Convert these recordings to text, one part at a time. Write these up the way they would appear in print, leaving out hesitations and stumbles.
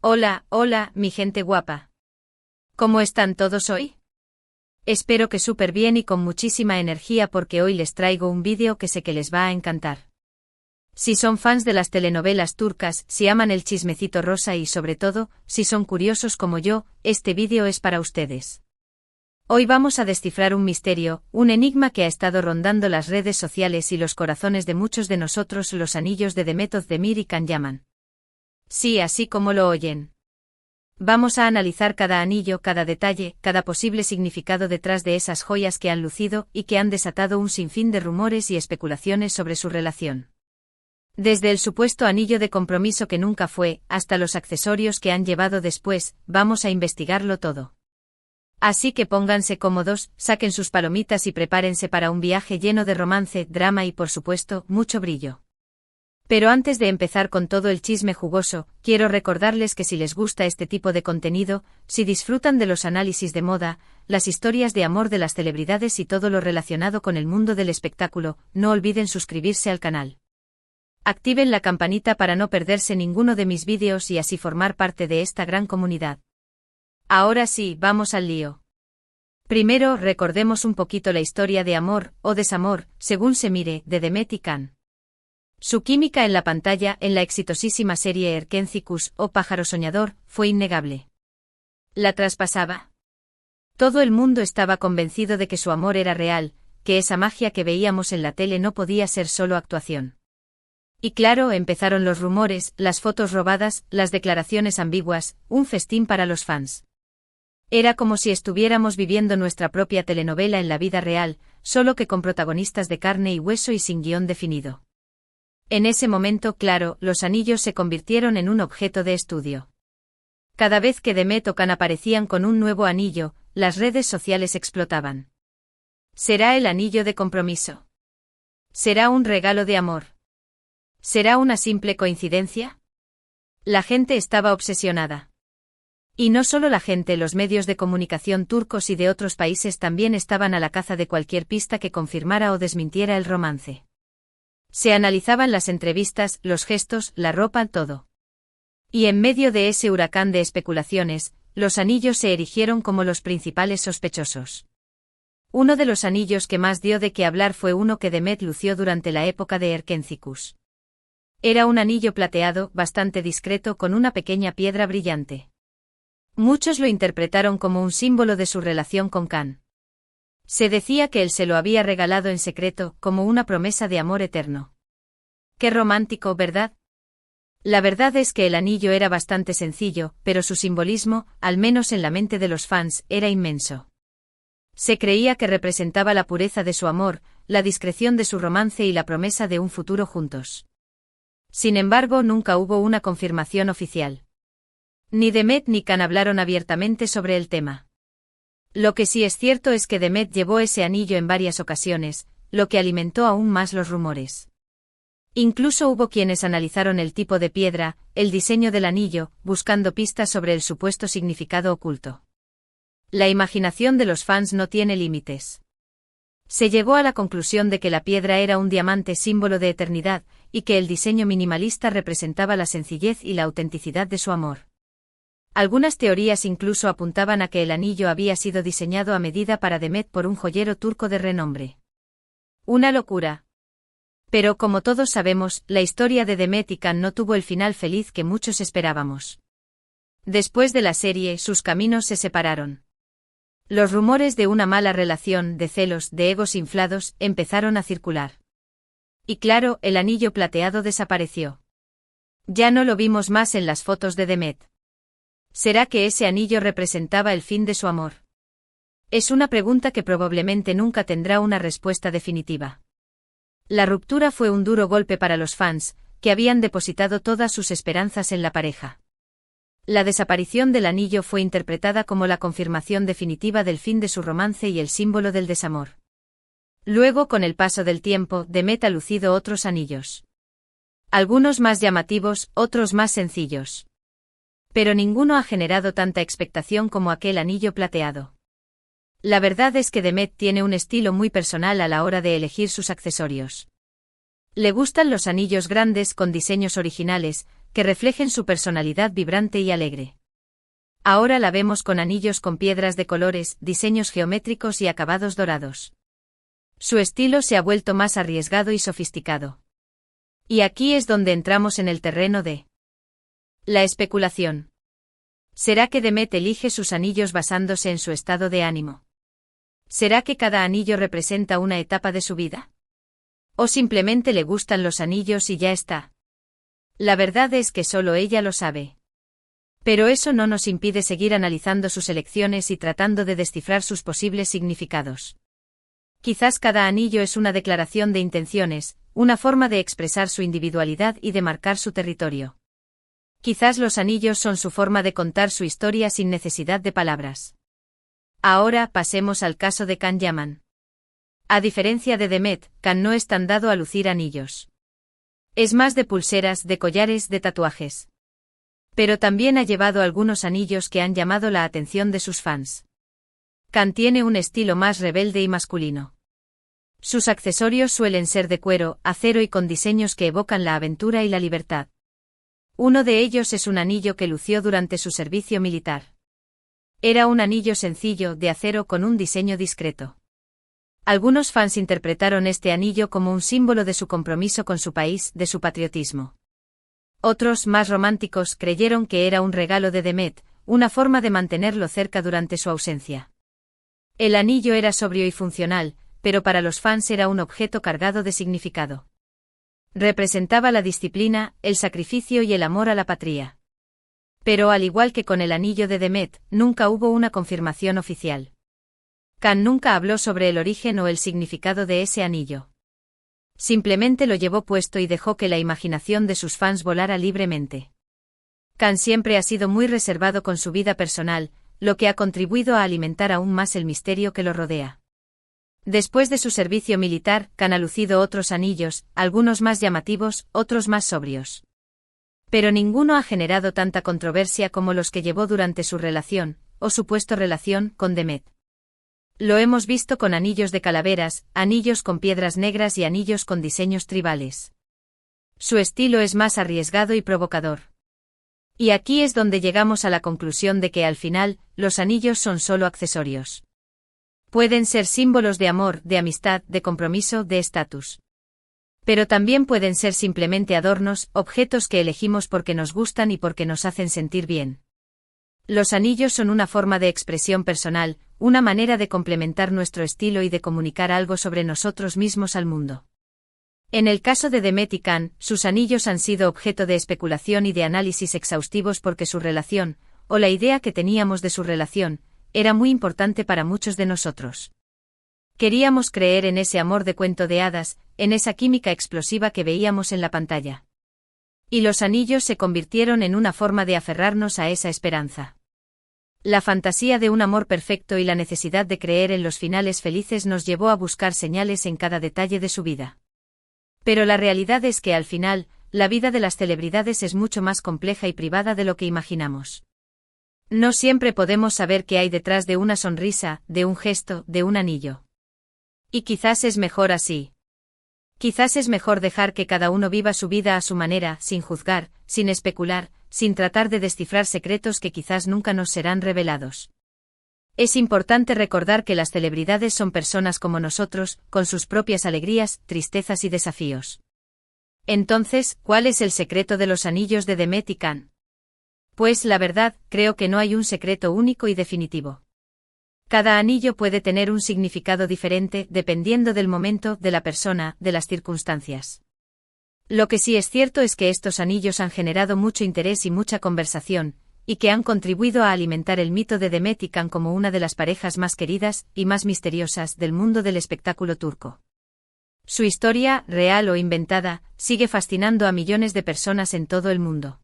Hola, hola, mi gente guapa. ¿Cómo están todos hoy? Espero que súper bien y con muchísima energía porque hoy les traigo un vídeo que sé que les va a encantar. Si son fans de las telenovelas turcas, si aman el chismecito rosa y sobre todo, si son curiosos como yo, este vídeo es para ustedes. Hoy vamos a descifrar un misterio, un enigma que ha estado rondando las redes sociales y los corazones de muchos de nosotros, los anillos de Demet Özdemir y Can Yaman. Sí, así como lo oyen. Vamos a analizar cada anillo, cada detalle, cada posible significado detrás de esas joyas que han lucido y que han desatado un sinfín de rumores y especulaciones sobre su relación. Desde el supuesto anillo de compromiso que nunca fue, hasta los accesorios que han llevado después, vamos a investigarlo todo. Así que pónganse cómodos, saquen sus palomitas y prepárense para un viaje lleno de romance, drama y por supuesto, mucho brillo. Pero antes de empezar con todo el chisme jugoso, quiero recordarles que si les gusta este tipo de contenido, si disfrutan de los análisis de moda, las historias de amor de las celebridades y todo lo relacionado con el mundo del espectáculo, no olviden suscribirse al canal. Activen la campanita para no perderse ninguno de mis vídeos y así formar parte de esta gran comunidad. Ahora sí, vamos al lío. Primero, recordemos un poquito la historia de amor, o desamor, según se mire, de Demet y Can. Su química en la pantalla, en la exitosísima serie Erkencikus, o Pájaro Soñador, fue innegable. La traspasaba. Todo el mundo estaba convencido de que su amor era real, que esa magia que veíamos en la tele no podía ser solo actuación. Y claro, empezaron los rumores, las fotos robadas, las declaraciones ambiguas, un festín para los fans. Era como si estuviéramos viviendo nuestra propia telenovela en la vida real, solo que con protagonistas de carne y hueso y sin guión definido. En ese momento, claro, los anillos se convirtieron en un objeto de estudio. Cada vez que Demet o Can aparecían con un nuevo anillo, las redes sociales explotaban. ¿Será el anillo de compromiso? ¿Será un regalo de amor? ¿Será una simple coincidencia? La gente estaba obsesionada. Y no solo la gente, los medios de comunicación turcos y de otros países también estaban a la caza de cualquier pista que confirmara o desmintiera el romance. Se analizaban las entrevistas, los gestos, la ropa, todo. Y en medio de ese huracán de especulaciones, los anillos se erigieron como los principales sospechosos. Uno de los anillos que más dio de qué hablar fue uno que Demet lució durante la época de Erkencikus. Era un anillo plateado, bastante discreto, con una pequeña piedra brillante. Muchos lo interpretaron como un símbolo de su relación con Can. Se decía que él se lo había regalado en secreto, como una promesa de amor eterno. Qué romántico, ¿verdad? La verdad es que el anillo era bastante sencillo, pero su simbolismo, al menos en la mente de los fans, era inmenso. Se creía que representaba la pureza de su amor, la discreción de su romance y la promesa de un futuro juntos. Sin embargo, nunca hubo una confirmación oficial. Ni Demet ni Can hablaron abiertamente sobre el tema. Lo que sí es cierto es que Demet llevó ese anillo en varias ocasiones, lo que alimentó aún más los rumores. Incluso hubo quienes analizaron el tipo de piedra, el diseño del anillo, buscando pistas sobre el supuesto significado oculto. La imaginación de los fans no tiene límites. Se llegó a la conclusión de que la piedra era un diamante símbolo de eternidad, y que el diseño minimalista representaba la sencillez y la autenticidad de su amor. Algunas teorías incluso apuntaban a que el anillo había sido diseñado a medida para Demet por un joyero turco de renombre. Una locura. Pero como todos sabemos, la historia de Demet y Can no tuvo el final feliz que muchos esperábamos. Después de la serie, sus caminos se separaron. Los rumores de una mala relación, de celos, de egos inflados, empezaron a circular. Y claro, el anillo plateado desapareció. Ya no lo vimos más en las fotos de Demet. ¿Será que ese anillo representaba el fin de su amor? Es una pregunta que probablemente nunca tendrá una respuesta definitiva. La ruptura fue un duro golpe para los fans, que habían depositado todas sus esperanzas en la pareja. La desaparición del anillo fue interpretada como la confirmación definitiva del fin de su romance y el símbolo del desamor. Luego, con el paso del tiempo, Demet ha lucido otros anillos. Algunos más llamativos, otros más sencillos. Pero ninguno ha generado tanta expectación como aquel anillo plateado. La verdad es que Demet tiene un estilo muy personal a la hora de elegir sus accesorios. Le gustan los anillos grandes con diseños originales, que reflejen su personalidad vibrante y alegre. Ahora la vemos con anillos con piedras de colores, diseños geométricos y acabados dorados. Su estilo se ha vuelto más arriesgado y sofisticado. Y aquí es donde entramos en el terreno de la especulación. ¿Será que Demet elige sus anillos basándose en su estado de ánimo? ¿Será que cada anillo representa una etapa de su vida? ¿O simplemente le gustan los anillos y ya está? La verdad es que solo ella lo sabe. Pero eso no nos impide seguir analizando sus elecciones y tratando de descifrar sus posibles significados. Quizás cada anillo es una declaración de intenciones, una forma de expresar su individualidad y de marcar su territorio. Quizás los anillos son su forma de contar su historia sin necesidad de palabras. Ahora pasemos al caso de Can Yaman. A diferencia de Demet, Can no es tan dado a lucir anillos. Es más de pulseras, de collares, de tatuajes. Pero también ha llevado algunos anillos que han llamado la atención de sus fans. Can tiene un estilo más rebelde y masculino. Sus accesorios suelen ser de cuero, acero y con diseños que evocan la aventura y la libertad. Uno de ellos es un anillo que lució durante su servicio militar. Era un anillo sencillo, de acero con un diseño discreto. Algunos fans interpretaron este anillo como un símbolo de su compromiso con su país, de su patriotismo. Otros, más románticos, creyeron que era un regalo de Demet, una forma de mantenerlo cerca durante su ausencia. El anillo era sobrio y funcional, pero para los fans era un objeto cargado de significado. Representaba la disciplina, el sacrificio y el amor a la patria. Pero al igual que con el anillo de Demet, nunca hubo una confirmación oficial. Can nunca habló sobre el origen o el significado de ese anillo. Simplemente lo llevó puesto y dejó que la imaginación de sus fans volara libremente. Can siempre ha sido muy reservado con su vida personal, lo que ha contribuido a alimentar aún más el misterio que lo rodea. Después de su servicio militar, Can ha lucido otros anillos, algunos más llamativos, otros más sobrios. Pero ninguno ha generado tanta controversia como los que llevó durante su relación, o supuesto relación, con Demet. Lo hemos visto con anillos de calaveras, anillos con piedras negras y anillos con diseños tribales. Su estilo es más arriesgado y provocador. Y aquí es donde llegamos a la conclusión de que al final, los anillos son solo accesorios. Pueden ser símbolos de amor, de amistad, de compromiso, de estatus. Pero también pueden ser simplemente adornos, objetos que elegimos porque nos gustan y porque nos hacen sentir bien. Los anillos son una forma de expresión personal, una manera de complementar nuestro estilo y de comunicar algo sobre nosotros mismos al mundo. En el caso de Demet y Can, sus anillos han sido objeto de especulación y de análisis exhaustivos porque su relación, o la idea que teníamos de su relación, era muy importante para muchos de nosotros. Queríamos creer en ese amor de cuento de hadas, en esa química explosiva que veíamos en la pantalla. Y los anillos se convirtieron en una forma de aferrarnos a esa esperanza. La fantasía de un amor perfecto y la necesidad de creer en los finales felices nos llevó a buscar señales en cada detalle de su vida. Pero la realidad es que al final, la vida de las celebridades es mucho más compleja y privada de lo que imaginamos. No siempre podemos saber qué hay detrás de una sonrisa, de un gesto, de un anillo. Y quizás es mejor así. Quizás es mejor dejar que cada uno viva su vida a su manera, sin juzgar, sin especular, sin tratar de descifrar secretos que quizás nunca nos serán revelados. Es importante recordar que las celebridades son personas como nosotros, con sus propias alegrías, tristezas y desafíos. Entonces, ¿cuál es el secreto de los anillos de Demet y Can? Pues la verdad, creo que no hay un secreto único y definitivo. Cada anillo puede tener un significado diferente dependiendo del momento, de la persona, de las circunstancias. Lo que sí es cierto es que estos anillos han generado mucho interés y mucha conversación, y que han contribuido a alimentar el mito de Demet y Can como una de las parejas más queridas y más misteriosas del mundo del espectáculo turco. Su historia, real o inventada, sigue fascinando a millones de personas en todo el mundo.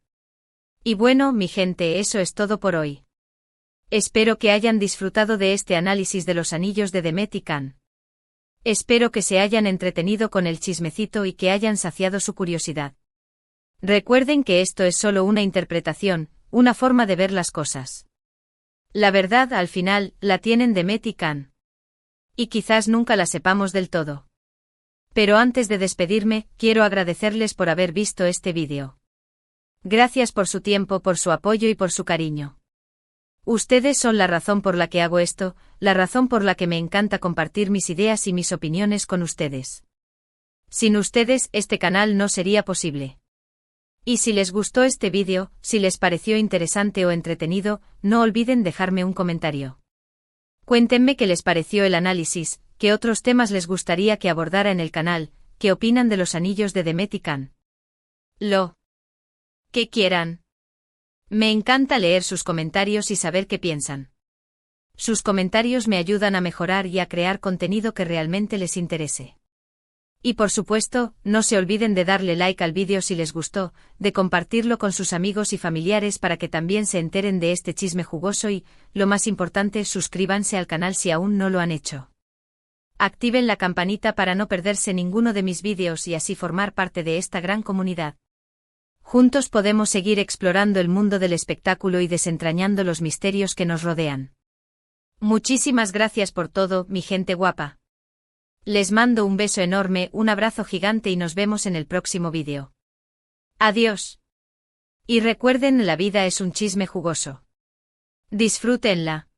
Y bueno, mi gente, eso es todo por hoy. Espero que hayan disfrutado de este análisis de los anillos de Demet y Can. Espero que se hayan entretenido con el chismecito y que hayan saciado su curiosidad. Recuerden que esto es solo una interpretación, una forma de ver las cosas. La verdad al final, la tienen Demet y Can. Y quizás nunca la sepamos del todo. Pero antes de despedirme, quiero agradecerles por haber visto este vídeo. Gracias por su tiempo, por su apoyo y por su cariño. Ustedes son la razón por la que hago esto, la razón por la que me encanta compartir mis ideas y mis opiniones con ustedes. Sin ustedes, este canal no sería posible. Y si les gustó este vídeo, si les pareció interesante o entretenido, no olviden dejarme un comentario. Cuéntenme qué les pareció el análisis, qué otros temas les gustaría que abordara en el canal, qué opinan de los anillos de Demet y Can. Lo que quieran. Me encanta leer sus comentarios y saber qué piensan. Sus comentarios me ayudan a mejorar y a crear contenido que realmente les interese. Y por supuesto, no se olviden de darle like al vídeo si les gustó, de compartirlo con sus amigos y familiares para que también se enteren de este chisme jugoso y, lo más importante, suscríbanse al canal si aún no lo han hecho. Activen la campanita para no perderse ninguno de mis vídeos y así formar parte de esta gran comunidad. Juntos podemos seguir explorando el mundo del espectáculo y desentrañando los misterios que nos rodean. Muchísimas gracias por todo, mi gente guapa. Les mando un beso enorme, un abrazo gigante y nos vemos en el próximo vídeo. Adiós. Y recuerden, la vida es un chisme jugoso. Disfrútenla.